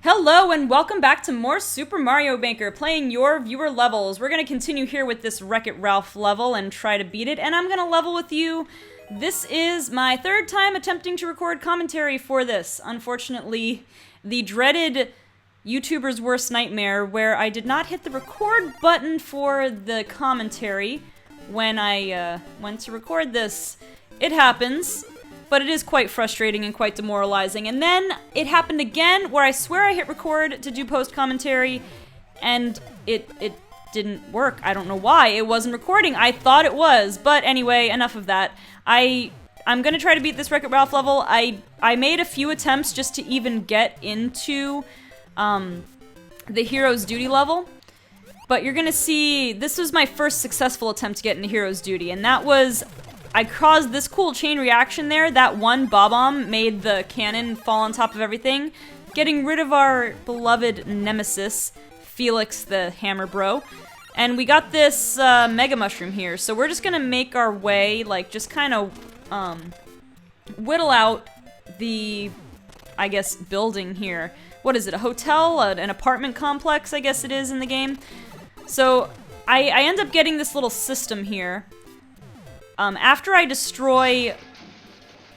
Hello and welcome back to more Super Mario Maker, playing your viewer levels. We're going to continue here with this Wreck-It Ralph level and try to beat it, and I'm going to level with you. This is my third time attempting to record commentary for this. Unfortunately, the dreaded YouTuber's worst nightmare where I did not hit the record button for the commentary when I went to record this. It happens. But it is quite frustrating and quite demoralizing. And then it happened again where I swear I hit record to do post-commentary and it didn't work. I don't know why. It wasn't recording. I thought it was. But anyway, enough of that. I'm gonna try to beat this Wreck-It Ralph level. I made a few attempts just to even get into the Hero's Duty level. But you're gonna see, this was my first successful attempt to get into Hero's Duty, and that was, I caused this cool chain reaction there. That one Bob-omb made the cannon fall on top of everything, getting rid of our beloved nemesis, Felix the Hammer Bro. And we got this Mega Mushroom here, so we're just gonna make our way, like, just kind of whittle out the, I guess, building here. What is it, a hotel? An apartment complex, I guess it is in the game. So I end up getting this little system here. After I destroy...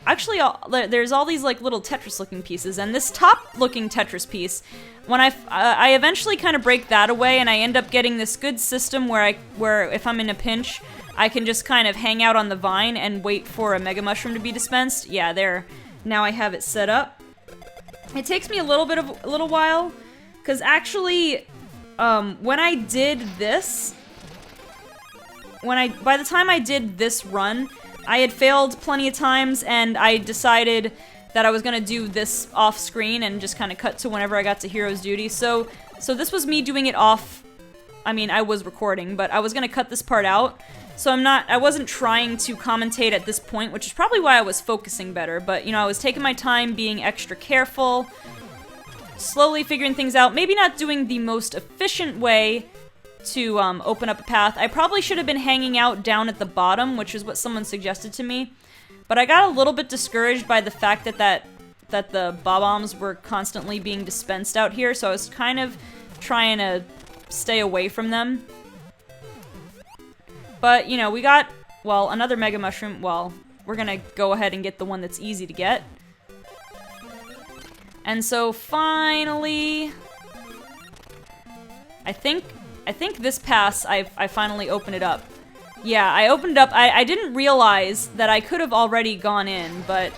Actually, there's all these, like, little Tetris-looking pieces, and this top-looking Tetris piece, when I eventually kind of break that away, and I end up getting this good system where if I'm in a pinch, I can just kind of hang out on the vine and wait for a Mega Mushroom to be dispensed. Yeah, there. Now I have it set up. It takes me a little while, because actually, when I did this... by the time I did this run, I had failed plenty of times, and I decided that I was gonna do this off screen and just kind of cut to whenever I got to Hero's Duty. So this was me doing it off. I mean, I was recording, but I was gonna cut this part out. So I wasn't trying to commentate at this point, which is probably why I was focusing better. But, you know, I was taking my time, being extra careful, slowly figuring things out, maybe not doing the most efficient way to open up a path. I probably should have been hanging out down at the bottom, which is what someone suggested to me. But I got a little bit discouraged by the fact that the Bob-ombs were constantly being dispensed out here, so I was kind of trying to stay away from them. But, you know, we got, well, another Mega Mushroom. Well, we're gonna go ahead and get the one that's easy to get. And so, finally... I think this pass, I finally opened it up. Yeah, I opened it up. I didn't realize that I could have already gone in, but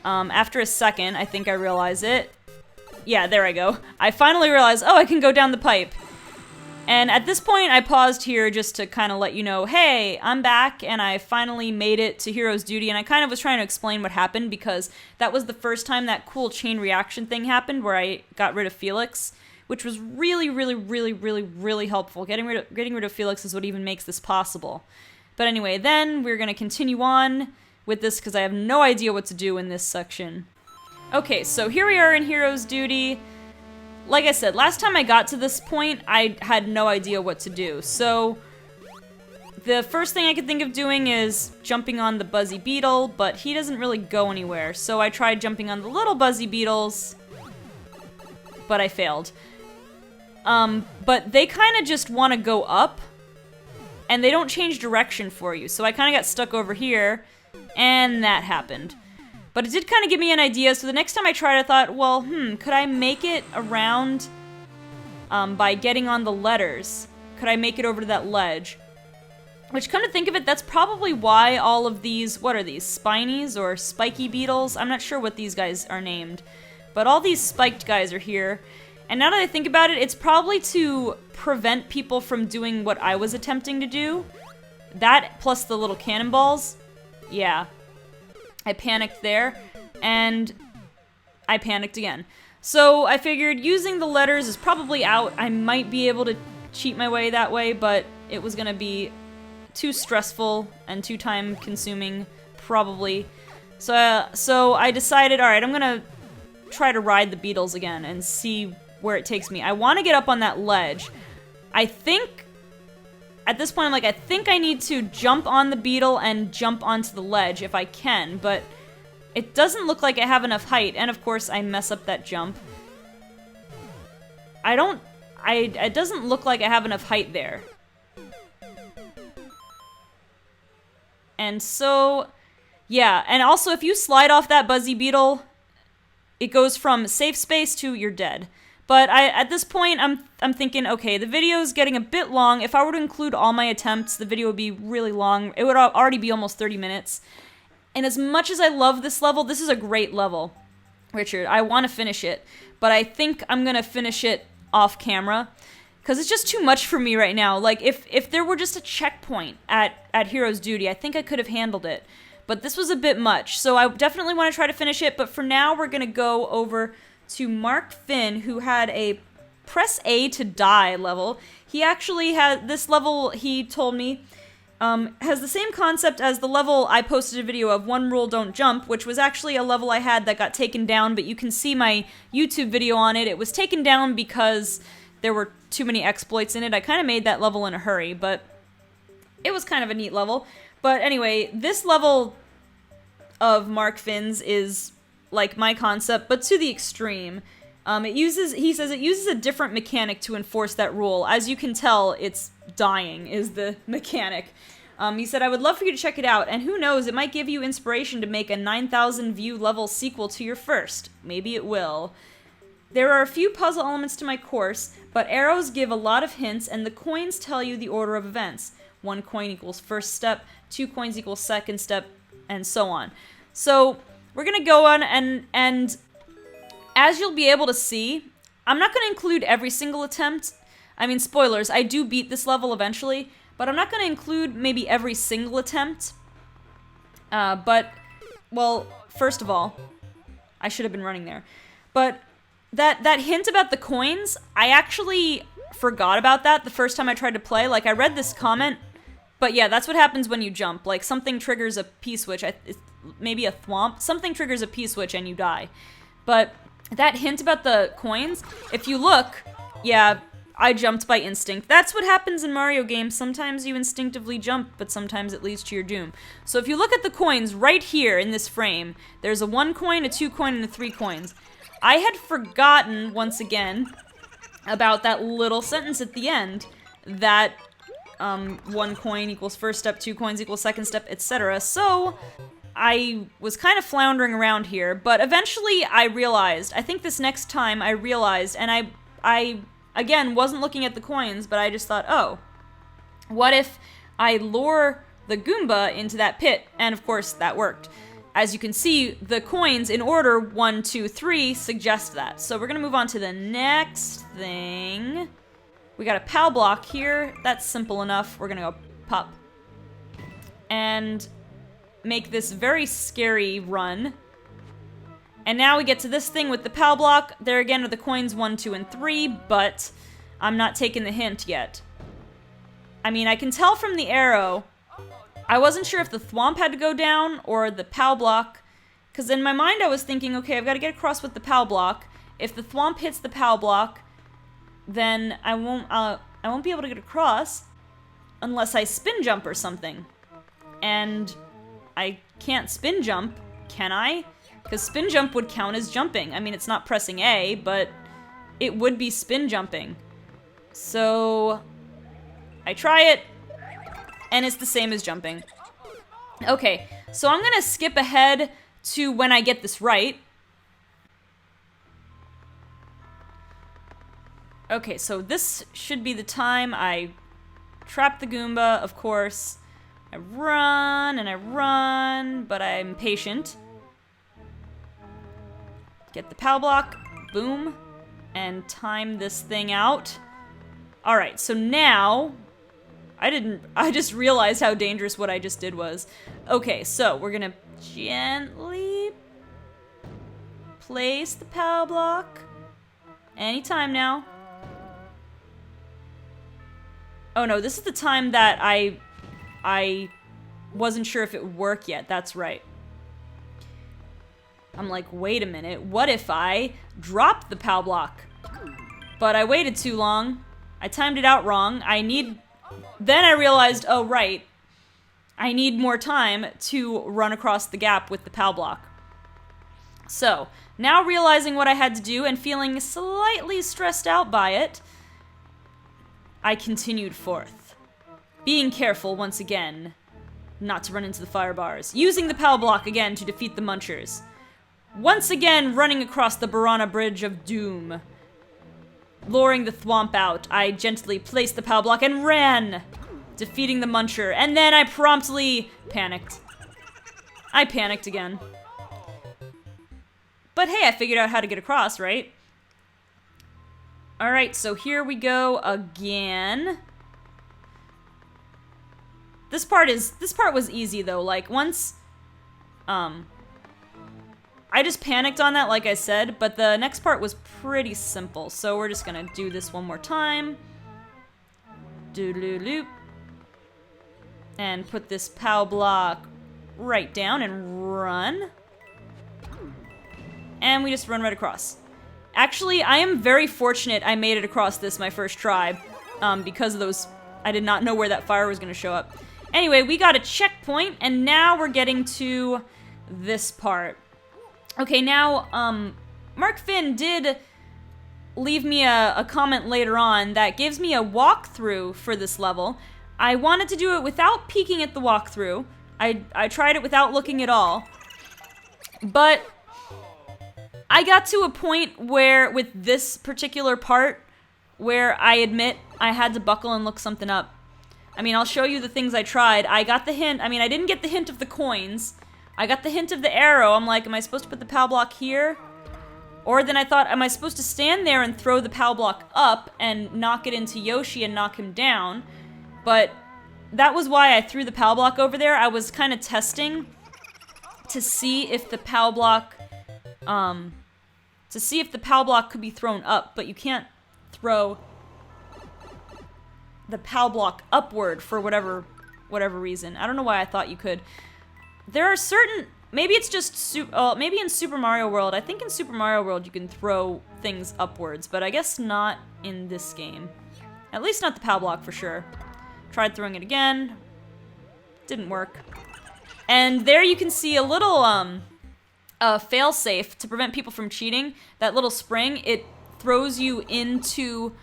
after a second, I think I realized it. Yeah, there I go. I finally realized, oh, I can go down the pipe. And at this point, I paused here just to kind of let you know, hey, I'm back, and I finally made it to Hero's Duty, and I kind of was trying to explain what happened, because that was the first time that cool chain reaction thing happened, where I got rid of Felix, which was really, really, really, really, really helpful. Getting rid of Felix is what even makes this possible. But anyway, then we're going to continue on with this, because I have no idea what to do in this section. Okay, so here we are in Hero's Duty. Like I said, last time I got to this point, I had no idea what to do. So the first thing I could think of doing is jumping on the Buzzy Beetle, but he doesn't really go anywhere. So I tried jumping on the little Buzzy Beetles, but I failed. But they kind of just want to go up, and they don't change direction for you. So I kind of got stuck over here, and that happened. But it did kind of give me an idea, so the next time I tried, I thought, well, could I make it around by getting on the letters? Could I make it over to that ledge? Which, come to think of it, that's probably why all of these, what are these, spinies or spiky beetles? I'm not sure what these guys are named. But all these spiked guys are here. And now that I think about it, it's probably to prevent people from doing what I was attempting to do. That, plus the little cannonballs. Yeah. I panicked there, and I panicked again. So I figured using the letters is probably out. I might be able to cheat my way that way, but it was gonna be too stressful and too time-consuming, probably. So I decided, alright, I'm gonna try to ride the beetles again and see where it takes me. I want to get up on that ledge. I think, at this point, I'm like, I think I need to jump on the beetle and jump onto the ledge if I can, but it doesn't look like I have enough height, and of course I mess up that jump. it doesn't look like I have enough height there. And so, yeah, and also if you slide off that Buzzy Beetle, it goes from safe space to you're dead. But at this point, I'm thinking, okay, the video's getting a bit long. If I were to include all my attempts, the video would be really long. It would already be almost 30 minutes. And as much as I love this level, this is a great level, Richard. I want to finish it, but I think I'm going to finish it off camera because it's just too much for me right now. Like, if there were just a checkpoint at Hero's Duty, I think I could have handled it. But this was a bit much, so I definitely want to try to finish it. But for now, we're going to go over to Mark Finn, who had a press A to die level. He actually had this level, he told me, has the same concept as the level I posted a video of, One Rule Don't Jump, which was actually a level I had that got taken down, but you can see my YouTube video on it. It was taken down because there were too many exploits in it. I kind of made that level in a hurry, but it was kind of a neat level. But anyway, this level of Mark Finn's is like my concept, but to the extreme. He says it uses a different mechanic to enforce that rule. As you can tell, it's dying is the mechanic. He said, I would love for you to check it out, and who knows, it might give you inspiration to make a 9,000 view level sequel to your first. Maybe it will. There are a few puzzle elements to my course, but arrows give a lot of hints, and the coins tell you the order of events. 1 coin equals first step, 2 coins equals second step, and so on. So, we're gonna go on, and as you'll be able to see, I'm not gonna include every single attempt. I mean, spoilers, I do beat this level eventually, but I'm not gonna include maybe every single attempt. Well, first of all, I should have been running there. But that hint about the coins, I actually forgot about that the first time I tried to play. Like, I read this comment, but yeah, that's what happens when you jump. Like, something triggers a P-switch, maybe a thwomp. Something triggers a P-switch and you die. But that hint about the coins, if you look, yeah, I jumped by instinct. That's what happens in Mario games. Sometimes you instinctively jump, but sometimes it leads to your doom. So if you look at the coins right here in this frame, there's a 1 coin, a 2 coin, and a 3 coins. I had forgotten, once again, about that little sentence at the end, that 1 coin equals first step, 2 coins equals second step, etc. So I was kind of floundering around here, but eventually I realized, I think this next time I realized, and I again, wasn't looking at the coins, but I just thought, oh, what if I lure the Goomba into that pit? And of course, that worked. As you can see, the coins in order 1, 2, 3 suggest that. So we're gonna move on to the next thing. We got a PAL block here. That's simple enough. We're gonna go pop. And make this very scary run. And now we get to this thing with the PAL block. There again are the coins 1, 2, and 3, but I'm not taking the hint yet. I mean, I can tell from the arrow, I wasn't sure if the thwomp had to go down or the PAL block, because in my mind I was thinking, okay, I've got to get across with the PAL block. If the thwomp hits the PAL block, then I won't be able to get across unless I spin jump or something. And I can't spin jump, can I? Because spin jump would count as jumping. I mean, it's not pressing A, but it would be spin jumping. So I try it, and it's the same as jumping. Okay, so I'm gonna skip ahead to when I get this right. Okay, so this should be the time I trap the Goomba, of course. I run and I run, but I'm patient. Get the PAL block, boom, and time this thing out. Alright, so now, I just realized how dangerous what I just did was. Okay, so we're gonna gently place the PAL block. Anytime now. Oh no, this is the time that I wasn't sure if it would work yet, that's right. I'm like, wait a minute, what if I drop the PAL block? But I waited too long. I timed it out wrong. Then I realized, oh right, I need more time to run across the gap with the PAL block. So, now realizing what I had to do and feeling slightly stressed out by it, I continued forth. Being careful once again not to run into the fire bars. Using the POW block again to defeat the Munchers. Once again running across the Barana Bridge of Doom. Luring the Thwomp out, I gently placed the POW block and ran, defeating the Muncher, and then I promptly panicked. I panicked again. But hey, I figured out how to get across, right? Alright, so here we go again. This part was easy though, like once, I just panicked on that, like I said, but the next part was pretty simple, so we're just gonna do this one more time. Doodaloo-loop. And put this POW block right down and run. And we just run right across. Actually, I am very fortunate I made it across this my first try, because of those, I did not know where that fire was gonna show up. Anyway, we got a checkpoint, and now we're getting to this part. Okay, now, Mark Finn did leave me a comment later on that gives me a walkthrough for this level. I wanted to do it without peeking at the walkthrough. I tried it without looking at all. But I got to a point where, with this particular part, where I admit I had to buckle and look something up. I mean, I'll show you the things I tried. I got the hint. I mean, I didn't get the hint of the coins. I got the hint of the arrow. I'm like, am I supposed to put the POW block here? Or then I thought, am I supposed to stand there and throw the POW block up and knock it into Yoshi and knock him down? But that was why I threw the POW block over there. I was kind of testing to see if the POW block, could be thrown up, but you can't throw the POW block upward for whatever reason. I don't know why I thought you could. There are certain, maybe it's just, maybe in Super Mario World, I think in Super Mario World you can throw things upwards, but I guess not in this game. At least not the POW block for sure. Tried throwing it again. Didn't work. And there you can see a little, fail-safe to prevent people from cheating. That little spring, it throws you into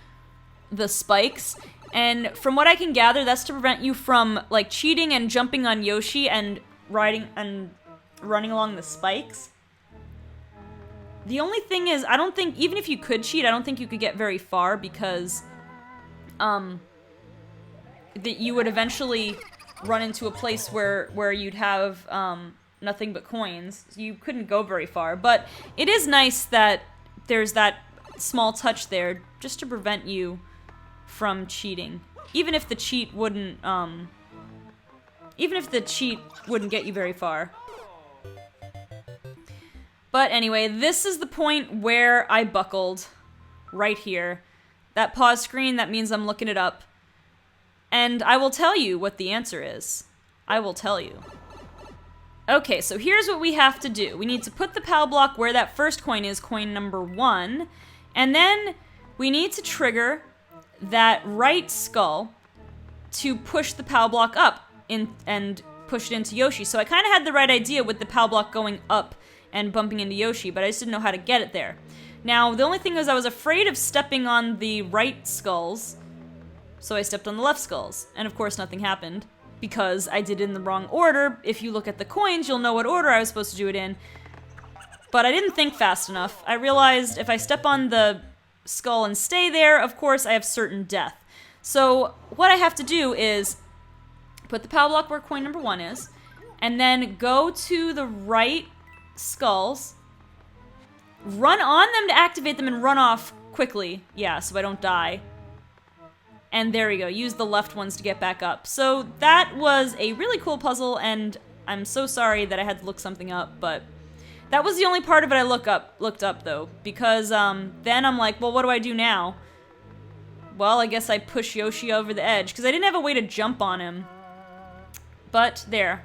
the spikes. And from what I can gather, that's to prevent you from, like, cheating and jumping on Yoshi and riding and running along the spikes. The only thing is, I don't think, even if you could cheat, I don't think you could get very far because, that you would eventually run into a place where you'd have, nothing but coins. You couldn't go very far, but it is nice that there's that small touch there just to prevent you from cheating. Even if the cheat wouldn't get you very far. But anyway, this is the point where I buckled. Right here. That pause screen, that means I'm looking it up. And I will tell you what the answer is. I will tell you. Okay, so here's what we have to do. We need to put the POW block where that first coin is, coin number 1. And then we need to trigger that right skull to push the POW block up and push it into Yoshi. So I kind of had the right idea with the POW block going up and bumping into Yoshi, but I just didn't know how to get it there. Now, the only thing is I was afraid of stepping on the right skulls, so I stepped on the left skulls. And of course nothing happened, because I did it in the wrong order. If you look at the coins, you'll know what order I was supposed to do it in. But I didn't think fast enough. I realized if I step on the skull and stay there, of course I have certain death. So what I have to do is put the POW block where coin number 1 is, and then go to the right skulls, run on them to activate them, and run off quickly. Yeah, so I don't die. And there we go, use the left ones to get back up. So that was a really cool puzzle, and I'm so sorry that I had to look something up, but that was the only part of it I looked up though, because then I'm like, well, what do I do now? Well, I guess I push Yoshi over the edge, because I didn't have a way to jump on him. But there,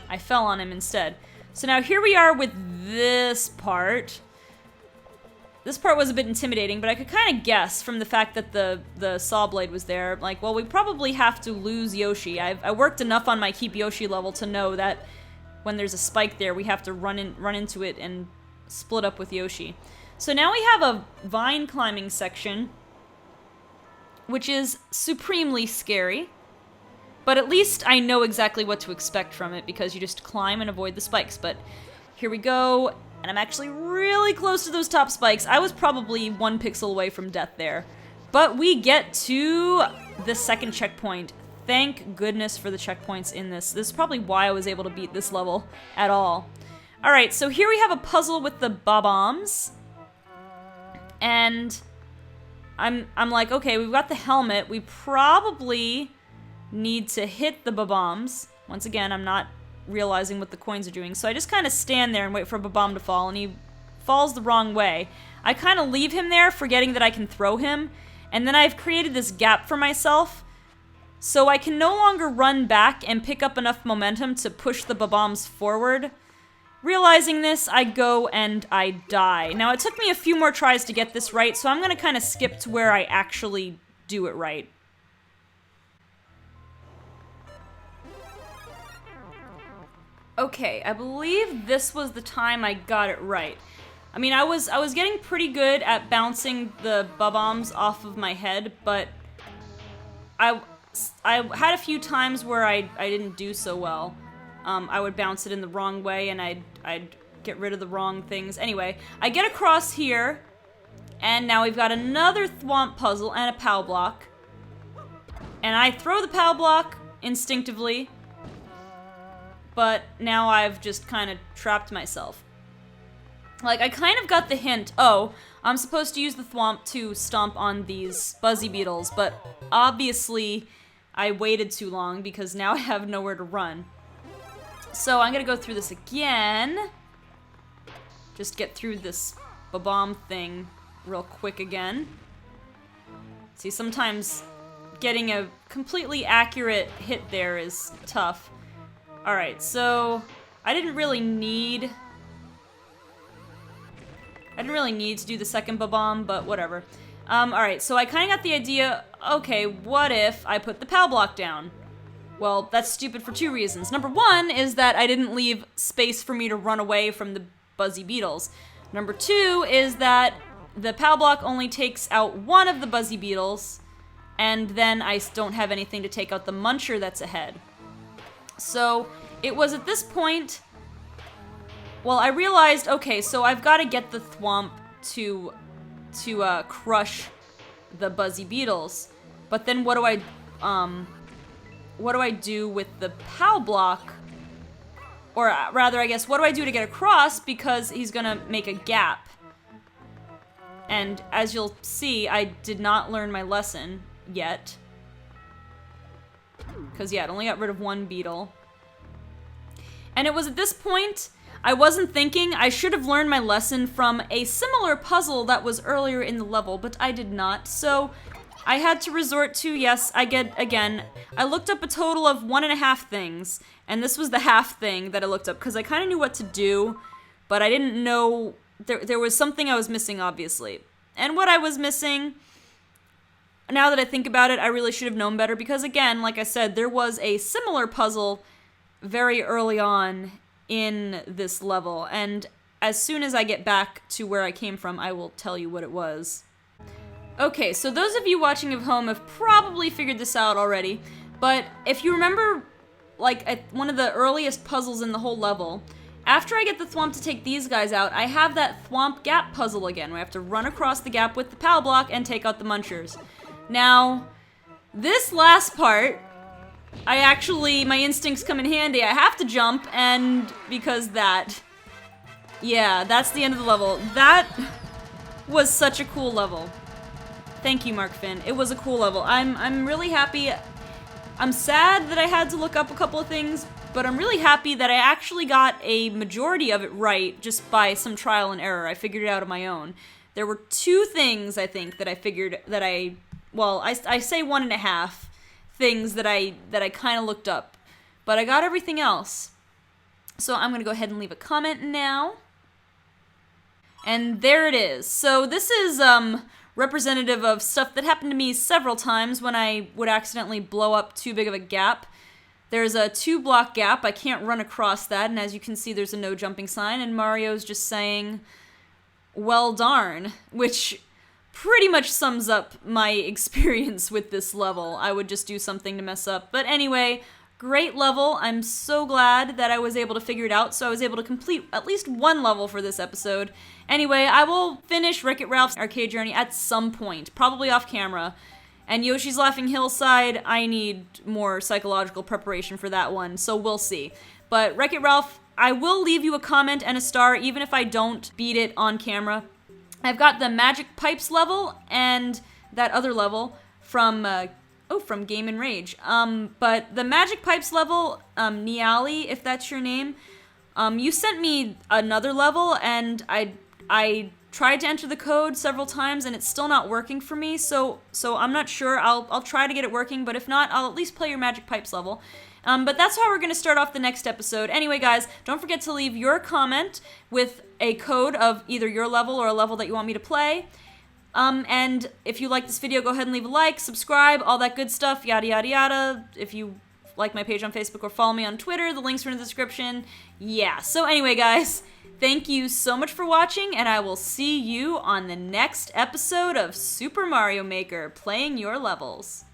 I fell on him instead. So now here we are with this part. This part was a bit intimidating, but I could kind of guess from the fact that the saw blade was there. Like, well, we probably have to lose Yoshi. I worked enough on my Keep Yoshi level to know that when there's a spike there, we have to run into it and split up with Yoshi. So now we have a vine climbing section, which is supremely scary. But at least I know exactly what to expect from it, because you just climb and avoid the spikes. But here we go, and I'm actually really close to those top spikes. I was probably 1 pixel away from death there. But we get to the second checkpoint. Thank goodness for the checkpoints in this. This is probably why I was able to beat this level at all. Alright, so here we have a puzzle with the bob-ombs. And I'm like, okay, we've got the helmet. We probably need to hit the bob-ombs. Once again, I'm not realizing what the coins are doing. So I just kind of stand there and wait for a bob-omb to fall, and he falls the wrong way. I kind of leave him there, forgetting that I can throw him. And then I've created this gap for myself, so I can no longer run back and pick up enough momentum to push the bob-ombs forward. Realizing this, I go and I die. Now, it took me a few more tries to get this right, so I'm going to kind of skip to where I actually do it right. Okay, I believe this was the time I got it right. I mean, I was getting pretty good at bouncing the bob-ombs off of my head, but I had a few times where I didn't do so well. I would bounce it in the wrong way, and I'd get rid of the wrong things. Anyway, I get across here, and now we've got another thwomp puzzle and a POW block. And I throw the POW block instinctively, but now I've just kind of trapped myself. Like, I kind of got the hint, oh, I'm supposed to use the thwomp to stomp on these buzzy beetles, but obviously I waited too long because now I have nowhere to run. So I'm gonna go through this again. Just get through this bob-omb thing real quick again. See, sometimes getting a completely accurate hit there is tough. Alright, so I didn't really need to do the second bob-omb, but whatever. Alright, so I kind of got the idea, okay, what if I put the POW block down? Well, that's stupid for 2 reasons. Number 1 is that I didn't leave space for me to run away from the buzzy beetles. Number 2 is that the POW block only takes out one of the buzzy beetles, and then I don't have anything to take out the muncher that's ahead. So, it was at this point, well, I realized, okay, so I've got to get the thwomp to crush the buzzy beetles. But then what do I do with the POW block? Or rather, I guess, what do I do to get across? Because he's gonna make a gap. And as you'll see, I did not learn my lesson yet. Because, yeah, it only got rid of one beetle. And it was at this point, I wasn't thinking. I should have learned my lesson from a similar puzzle that was earlier in the level, but I did not. So I had to resort to, yes, I looked up a total of 1.5 things, and this was the half thing that I looked up, because I kind of knew what to do, but I didn't know, there was something I was missing, obviously. And what I was missing, now that I think about it, I really should have known better, because again, like I said, there was a similar puzzle very early on in this level, and as soon as I get back to where I came from, I will tell you what it was. Okay, so those of you watching at home have probably figured this out already, but if you remember, like, at one of the earliest puzzles in the whole level, after I get the thwomp to take these guys out, I have that thwomp gap puzzle again, where I have to run across the gap with the POW block and take out the munchers. Now, this last part, my instincts come in handy. I have to jump, and because yeah, that's the end of the level. That was such a cool level. Thank you, Mark Finn. It was a cool level. I'm really happy. I'm sad that I had to look up a couple of things, but I'm really happy that I actually got a majority of it right just by some trial and error. I figured it out on my own. There were 2 things, I think, that I figured that I say 1.5 things that I kind of looked up, but I got everything else. So I'm gonna go ahead and leave a comment now. And there it is. So this is representative of stuff that happened to me several times when I would accidentally blow up too big of a gap. There's a 2-block gap. I can't run across that, and as you can see, there's a no jumping sign, and Mario's just saying, well darn, which pretty much sums up my experience with this level. I would just do something to mess up. But anyway, great level. I'm so glad that I was able to figure it out, so I was able to complete at least one level for this episode. Anyway, I will finish Wreck-It Ralph's arcade journey at some point, probably off camera. And Yoshi's Laughing Hillside, I need more psychological preparation for that one, so we'll see. But Wreck-It Ralph, I will leave you a comment and a star, even if I don't beat it on camera. I've got the Magic Pipes level and that other level from Game and Rage. But the Magic Pipes level, Niali, if that's your name, you sent me another level, and I tried to enter the code several times, and it's still not working for me, so I'm not sure. I'll try to get it working, but if not, I'll at least play your Magic Pipes level. But that's how we're going to start off the next episode. Anyway, guys, don't forget to leave your comment with a code of either your level or a level that you want me to play. And if you like this video, go ahead and leave a like, subscribe, all that good stuff, yada, yada, yada. If you like my page on Facebook or follow me on Twitter, the links are in the description. Yeah, so anyway, guys, thank you so much for watching, and I will see you on the next episode of Super Mario Maker, playing your levels.